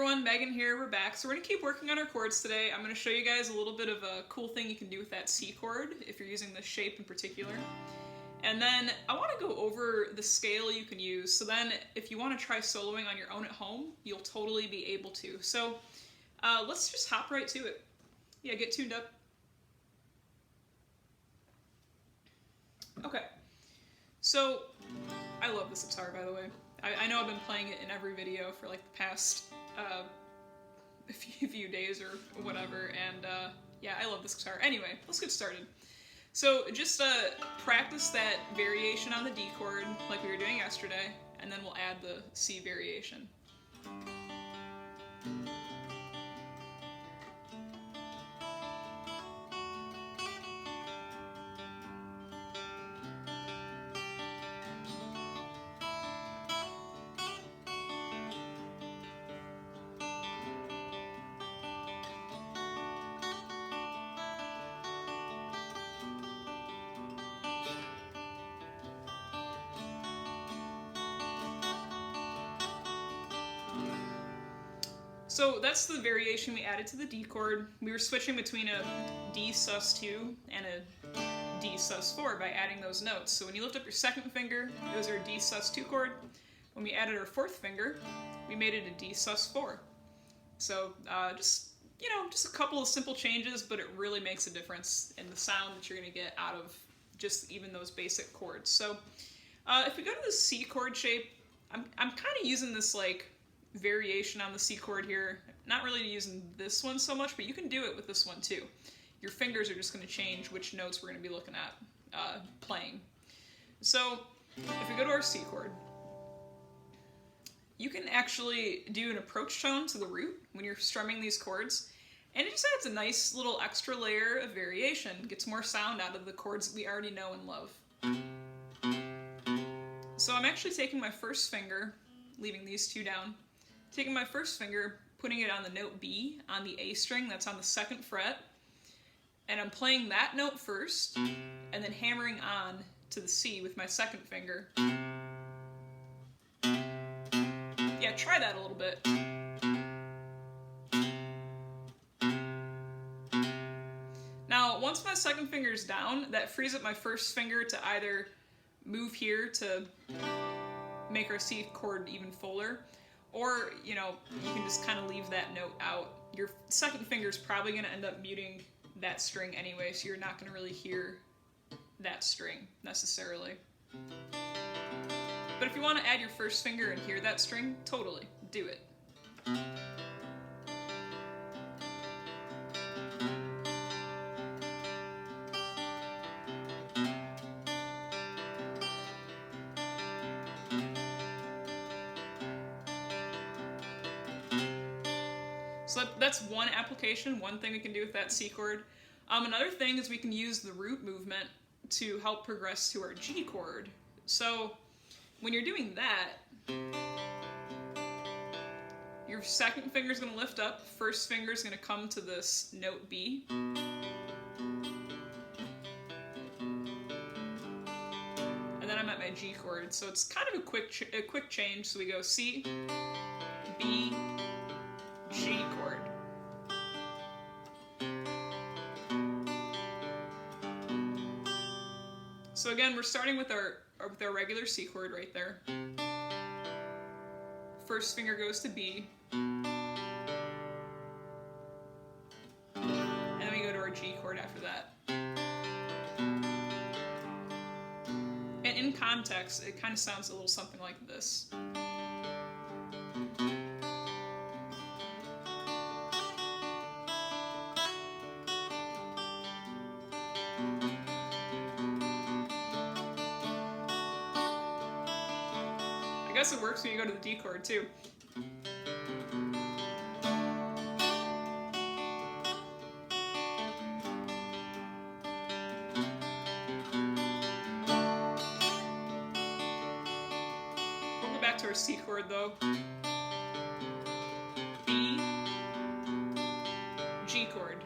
everyone, Megan here, we're back. So we're going to keep working on our chords today. I'm going to show you guys a little bit of a cool thing you can do with that C chord, if you're using this shape in particular. And then I want to go over the scale you can use, so then if you want to try soloing on your own at home, you'll totally be able to. So let's just hop right to it. Yeah, get tuned up. Okay, so I love this guitar, by the way. I know I've been playing it in every video for like the past a few days or whatever, and yeah, I love this guitar. Anyway, let's get started. So just practice that variation on the D chord like we were doing yesterday, and then we'll add the C variation. So that's the variation we added to the D chord. We were switching between a D sus2 and a D sus4 by adding those notes. So when you lift up your second finger, it was our D sus2 chord. When we added our fourth finger, we made it a D sus4. So just a couple of simple changes, but it really makes a difference in the sound that you're going to get out of just even those basic chords. So if we go to the C chord shape, I'm kind of using this like variation on the C chord here. Not really using this one so much, but you can do it with this one too. Your fingers are just going to change which notes we're going to be looking at playing. So if we go to our C chord, you can actually do an approach tone to the root when you're strumming these chords, and it just adds a nice little extra layer of variation, gets more sound out of the chords that we already know and love. So I'm actually taking my first finger, leaving these two down, taking my first finger, putting it on the note B on the A string that's on the 2nd fret, and I'm playing that note first, and then hammering on to the C with my second finger. Yeah, try that a little bit. Now, once my second finger's down, that frees up my first finger to either move here to make our C chord even fuller, or, you can just kind of leave that note out. Your second finger's probably going to end up muting that string anyway, so you're not going to really hear that string necessarily. But if you want to add your first finger and hear that string, totally, do it. So that's one application, one thing we can do with that C chord. Another thing is we can use the root movement to help progress to our G chord. So when you're doing that, your second finger is going to lift up, first finger is going to come to this note B. And then I'm at my G chord. So it's kind of a quick change. So we go C, B, G chord. So again, we're starting with our regular C chord right there. First finger goes to B. And then we go to our G chord after that. And in context, it kind of sounds a little something like this. I guess it works when you go to the D chord too. We'll go back to our C chord though. B, G chord.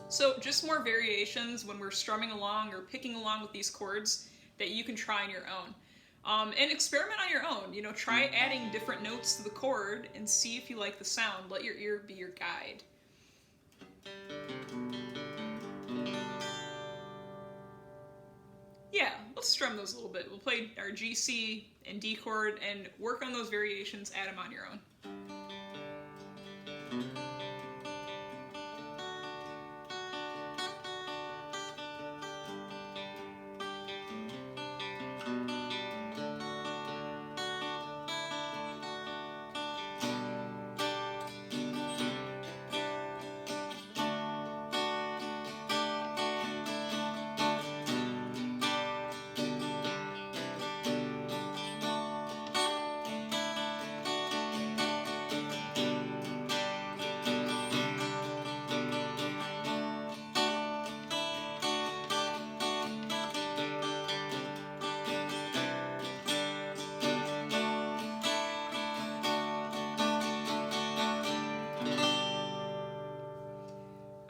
So just more variations when we're strumming along or picking along with these chords that you can try on your own. And experiment on your own. You know, try adding different notes to the chord and see if you like the sound. Let your ear be your guide. Yeah, let's strum those a little bit. We'll play our G, C, and D chord and work on those variations, add them on your own.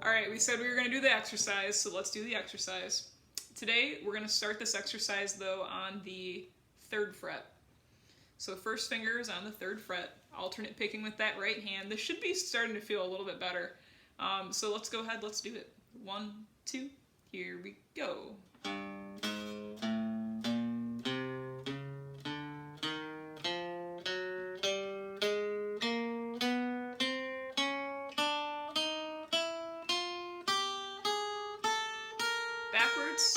Alright, we said we were going to do the exercise, so let's do the exercise. Today, we're going to start this exercise, though, on the 3rd fret. So first finger is on the 3rd fret, alternate picking with that right hand. This should be starting to feel a little bit better. So let's go ahead, let's do it. 1, 2, here we go. Backwards.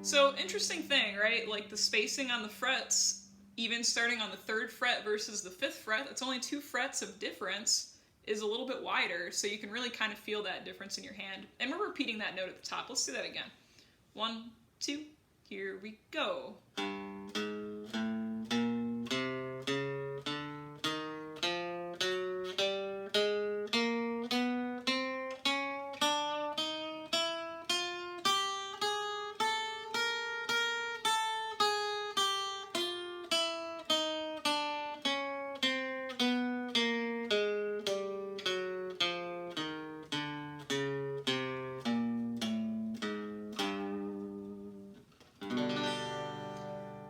So, interesting thing, right? Like the spacing on the frets, even starting on the 3rd fret versus the 5th fret, that's only 2 frets of difference, is a little bit wider, so you can really kind of feel that difference in your hand. And we're repeating that note at the top. Let's do that again. 1, 2, here we go.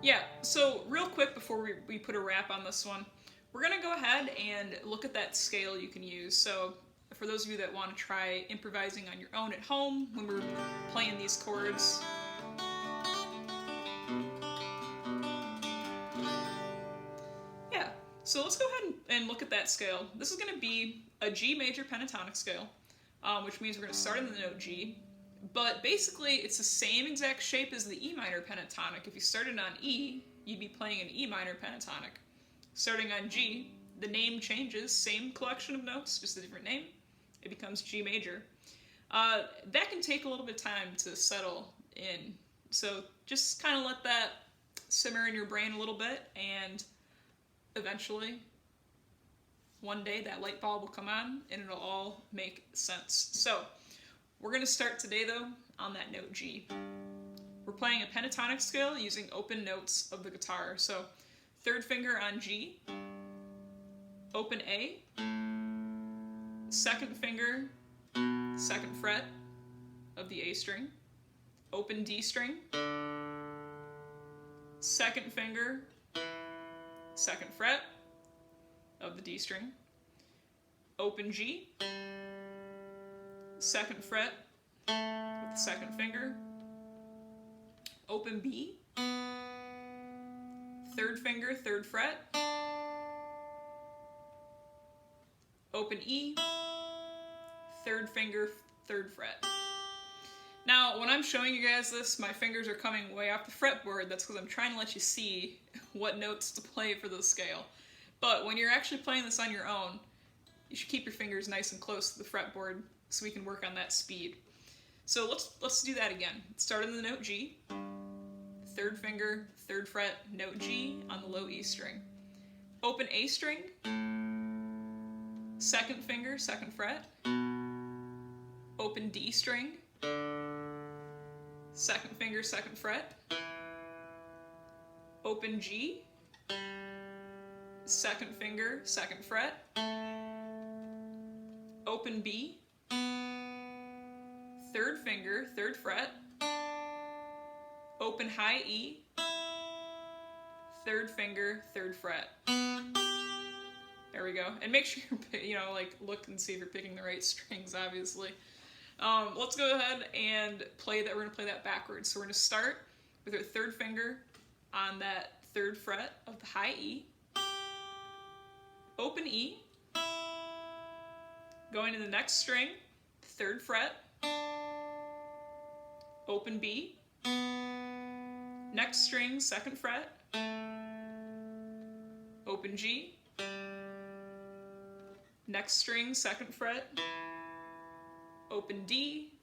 Yeah, so real quick before we put a wrap on this one, we're going to go ahead and look at that scale you can use. So for those of you that want to try improvising on your own at home when we're playing these chords, yeah, so let's go ahead and look at that scale. This is going to be a G major pentatonic scale, which means we're going to start in the note G. But basically, it's the same exact shape as the E minor pentatonic. If you started on E, you'd be playing an E minor pentatonic. Starting on G, the name changes, same collection of notes, just a different name. It becomes G major. That can take a little bit of time to settle in. So just kind of let that simmer in your brain a little bit, and eventually, one day that light bulb will come on, and it'll all make sense. So, we're going to start today, though, on that note G. We're playing a pentatonic scale using open notes of the guitar. So, 3rd finger on G, open A, 2nd finger, 2nd fret of the A string, open D string, 2nd finger, 2nd fret of the D string, open G, 2nd fret with the 2nd finger, open B, 3rd finger, 3rd fret, open E, 3rd finger, 3rd fret. Now, when I'm showing you guys this, my fingers are coming way off the fretboard. That's because I'm trying to let you see what notes to play for the scale. But when you're actually playing this on your own, you should keep your fingers nice and close to the fretboard so we can work on that speed. So let's do that again. Start on the note G, 3rd finger, 3rd fret, note G on the low E string. Open A string, 2nd finger, 2nd fret, open D string, 2nd finger, 2nd fret, open G, second finger, second fret, open B, third finger, third fret, open high E, third finger, third fret. There we go. And make sure you're, like, look and see if you're picking the right strings, obviously. Let's go ahead and play that. We're going to play that backwards. So we're going to start with our third finger on that third fret of the high E, open E, going to the next string, third fret, open B, next string, second fret, open G, next string, second fret, open D,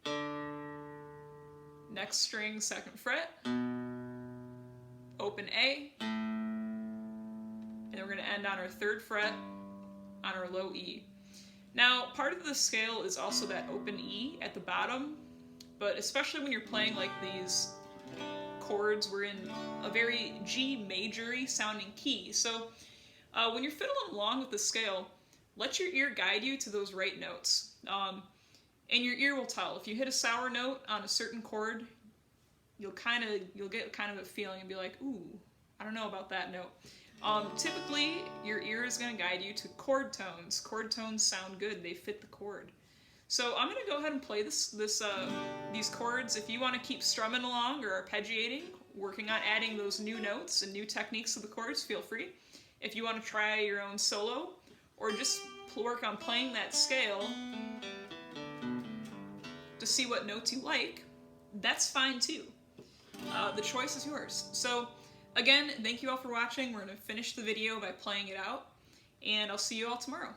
next string, second fret, open A, and then we're going to end on our third fret on our low E. Now, part of the scale is also that open E at the bottom, but especially when you're playing like these chords, we're in a very G major-y sounding key. So when you're fiddling along with the scale, let your ear guide you to those right notes. And your ear will tell. If you hit a sour note on a certain chord, you'll get kind of a feeling and be like, ooh, I don't know about that note. Typically, your ear is going to guide you to chord tones. Chord tones sound good. They fit the chord. So I'm going to go ahead and play these chords. If you want to keep strumming along or arpeggiating, working on adding those new notes and new techniques to the chords, feel free. If you want to try your own solo, or just work on playing that scale to see what notes you like, that's fine too. The choice is yours. So again, thank you all for watching. We're going to finish the video by playing it out, and I'll see you all tomorrow.